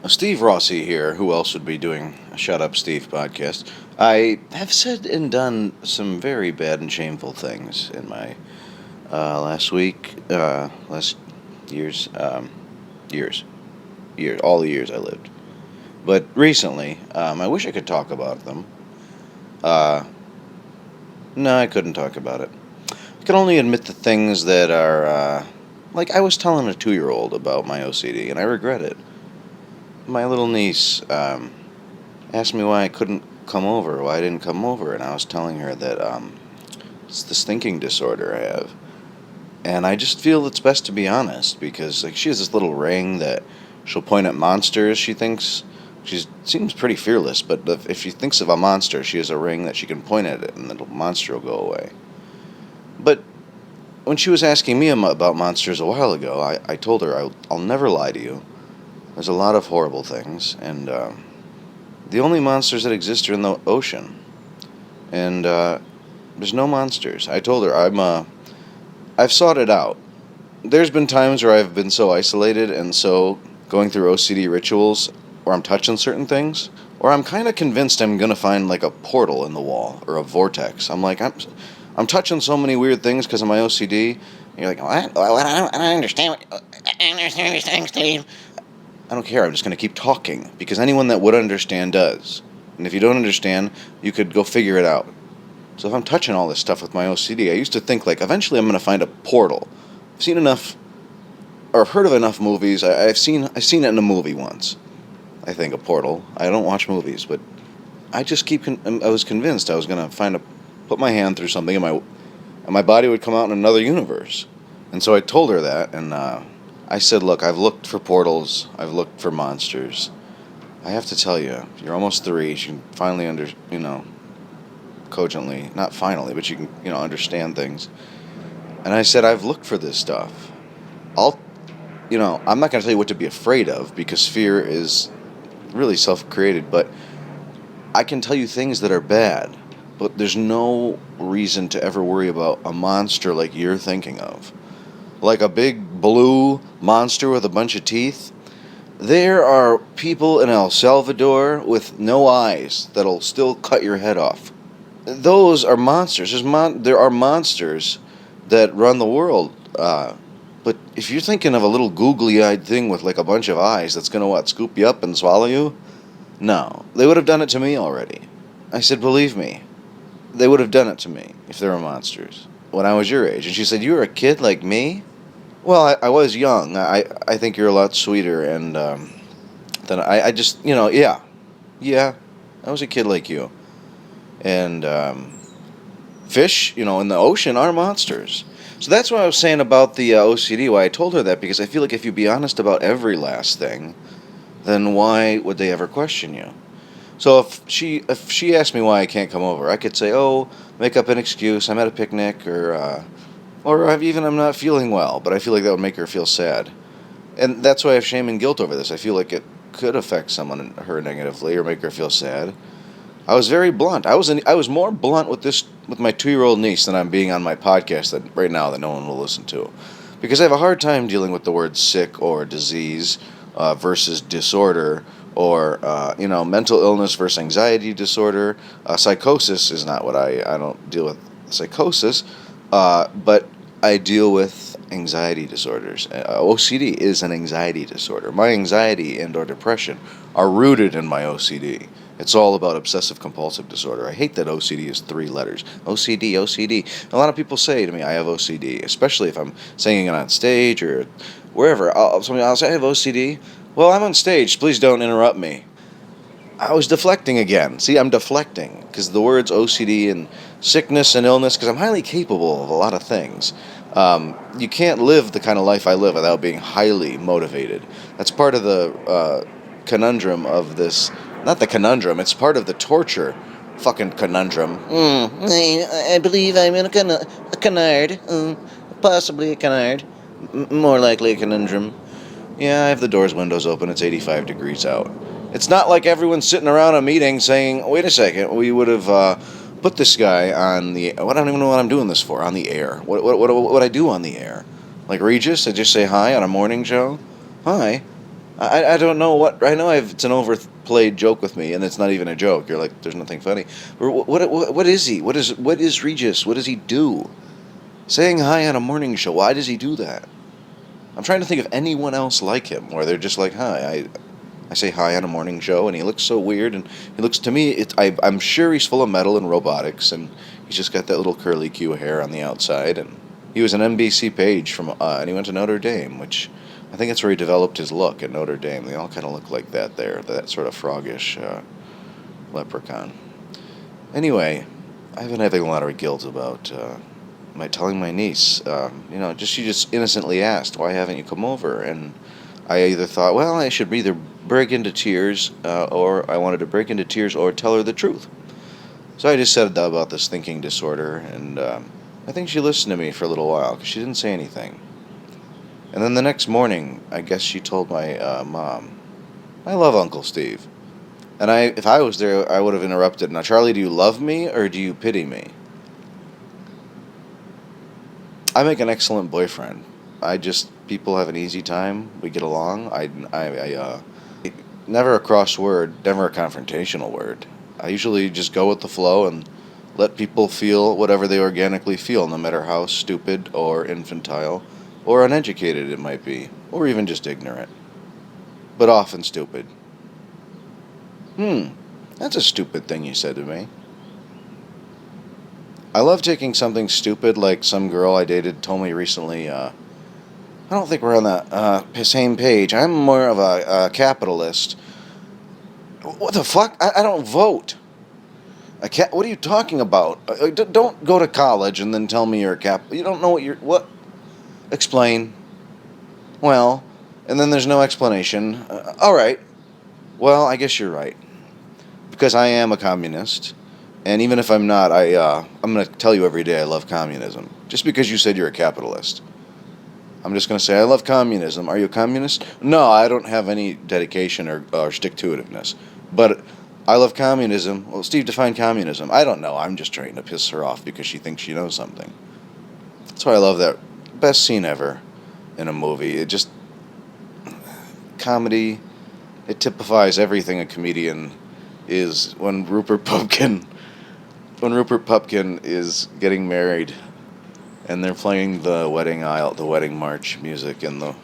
Steve Rossi here. Who else would be doing a Shut Up Steve podcast? I have said and done some very bad and shameful things in my last years, years, all the years I lived. But recently, I wish I could talk about them. Uh, no, I couldn't talk about it. I can only admit the things that are, like I was telling a 2-year-old about my OCD, and I regret it. My little niece, asked me why I couldn't come over, why I didn't come over, and I was telling her that it's this thinking disorder I have. And I just feel it's best to be honest because like she has this little ring that she'll point at monsters. She thinks she seems pretty fearless, but if she thinks of a monster, she has a ring that she can point at it, and the monster will go away. But when she was asking me about monsters a while ago, I told her I'll never lie to you. There's a lot of horrible things, and the only monsters that exist are in the ocean. And there's no monsters. I told her I've sought it out. There's been times where I've been so isolated and so going through OCD rituals where I'm touching certain things, or I'm kind of convinced I'm gonna find like a portal in the wall or a vortex. I'm touching so many weird things because of my OCD. And you're like, what? I don't understand. I don't understand what you're saying, Steve. I don't care. I'm just gonna keep talking because anyone that would understand does. And if you don't understand, you could go figure it out. So if I'm touching all this stuff with my OCD, I used to think like eventually I'm going to find a portal. I've seen enough, or heard of enough movies. I've seen it in a movie once. I think a portal. I don't watch movies, but I just I was convinced I was going to put my hand through something, and my body would come out in another universe. And so I told her that, and I said, look, I've looked for portals. I've looked for monsters. I have to tell you, you're almost 3. You can finally cogently, not finally, but you can, understand things. And I said, I've looked for this stuff. I'm not going to tell you what to be afraid of because fear is really self-created, but I can tell you things that are bad, but there's no reason to ever worry about a monster like you're thinking of. Like a big blue monster with a bunch of teeth. There are people in El Salvador with no eyes that'll still cut your head off. Those are monsters. There are monsters that run the world. But if you're thinking of a little googly-eyed thing with like a bunch of eyes that's going to, scoop you up and swallow you? No. They would have done it to me already. I said, believe me. They would have done it to me if they were monsters when I was your age. And she said, you were a kid like me? Well, I was young. I think you're a lot sweeter. And then I just, yeah. Yeah, I was a kid like you. And fish, in the ocean are monsters. So that's what I was saying about the OCD, why I told her that, because I feel like if you be honest about every last thing, then why would they ever question you? So if she asked me why I can't come over, I could say, oh, make up an excuse, I'm at a picnic, I'm not feeling well, but I feel like that would make her feel sad. And that's why I have shame and guilt over this. I feel like it could affect her negatively or make her feel sad. I was very blunt. I was more blunt with my 2-year-old niece than I'm being on my podcast right now that no one will listen to, because I have a hard time dealing with the word sick or disease versus disorder, or mental illness versus anxiety disorder. Psychosis is not what I don't deal with psychosis, but I deal with anxiety disorders. OCD is an anxiety disorder. My anxiety and/or depression are rooted in my OCD. It's all about obsessive compulsive disorder. I hate that OCD is 3 letters. OCD, OCD. A lot of people say to me, I have OCD, especially if I'm singing it on stage or wherever. I'll say, I have OCD. Well, I'm on stage. Please don't interrupt me. I was deflecting again. See, I'm deflecting because the words OCD and sickness and illness, because I'm highly capable of a lot of things. You can't live the kind of life I live without being highly motivated. That's part of the conundrum of this. Not the conundrum, it's part of the torture fucking conundrum. I believe I'm in a canard. Possibly a canard. More likely a conundrum. Yeah, I have the doors, windows open. It's 85 degrees out. It's not like everyone's sitting around a meeting saying, wait a second, we would have put this guy on the... I don't even know what I'm doing this for, on the air. What I do on the air? Like Regis, I just say hi on a morning show? Hi. I don't know what. I know it's an overplayed joke with me, and it's not even a joke. You're like, there's nothing funny. But what is he? What is Regis? What does he do? Saying hi on a morning show. Why does he do that? I'm trying to think of anyone else like him, where they're just like, hi. I say hi on a morning show, and he looks so weird, and he looks to me. I'm sure he's full of metal and robotics, and he's just got that little curly Q hair on the outside, and he was an NBC page and he went to Notre Dame, which I think that's where he developed his look at Notre Dame. They all kind of look like that there, that sort of froggish leprechaun. Anyway, I've been having a lot of guilt about telling my niece. She just innocently asked, "Why haven't you come over?" And I either thought, well, I should either break into tears, or I wanted to break into tears or tell her the truth. So I just said about this thinking disorder, and I think she listened to me for a little while because she didn't say anything. And then the next morning, I guess she told my mom, "I love Uncle Steve." And if I was there, I would have interrupted. Now, Charlie, do you love me or do you pity me? I make an excellent boyfriend. People have an easy time. We get along. Never a cross word, never a confrontational word. I usually just go with the flow and let people feel whatever they organically feel, no matter how stupid or infantile or uneducated it might be, or even just ignorant. But often stupid. That's a stupid thing you said to me. I love taking something stupid like some girl I dated told me recently. I don't think we're on the same page. I'm more of a capitalist. What the fuck? I don't vote. What are you talking about? Don't go to college and then tell me you're a cap. You don't know what. Explain. Well, and then there's no explanation. All right. Well, I guess you're right. Because I am a communist. And even if I'm not, I'm going to tell you every day I love communism. Just because you said you're a capitalist. I'm just going to say I love communism. Are you a communist? No, I don't have any dedication or stick-to-itiveness. But I love communism. Well, Steve, define communism. I don't know. I'm just trying to piss her off because she thinks she knows something. That's why I love that. Best scene ever in a movie. Comedy, it typifies everything a comedian is. When Rupert Pupkin is getting married and they're playing the wedding march music, and the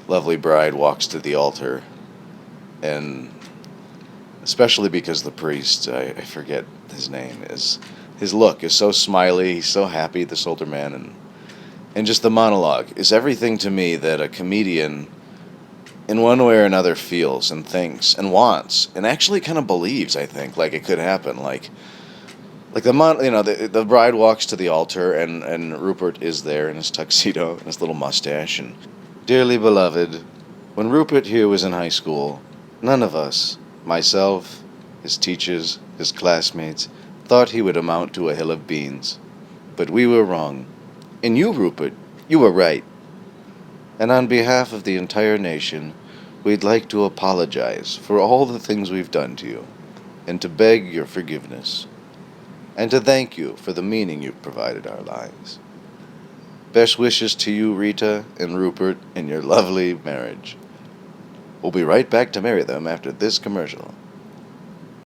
lovely bride walks to the altar, and especially because the priest, I forget his name, his look is so smiley, he's so happy, this older man, and just the monologue is everything to me that a comedian in one way or another feels and thinks and wants and actually kind of believes, I think, like it could happen, like the bride walks to the altar, and Rupert is there in his tuxedo and his little mustache, and dearly beloved, when Rupert here was in high school, none of us, myself, his teachers, his classmates, thought he would amount to a hill of beans. But we were wrong. And you, Rupert, you were right. And on behalf of the entire nation, we'd like to apologize for all the things we've done to you, and to beg your forgiveness, and to thank you for the meaning you've provided our lives. Best wishes to you, Rita and Rupert, in your lovely marriage. We'll be right back to marry them after this commercial.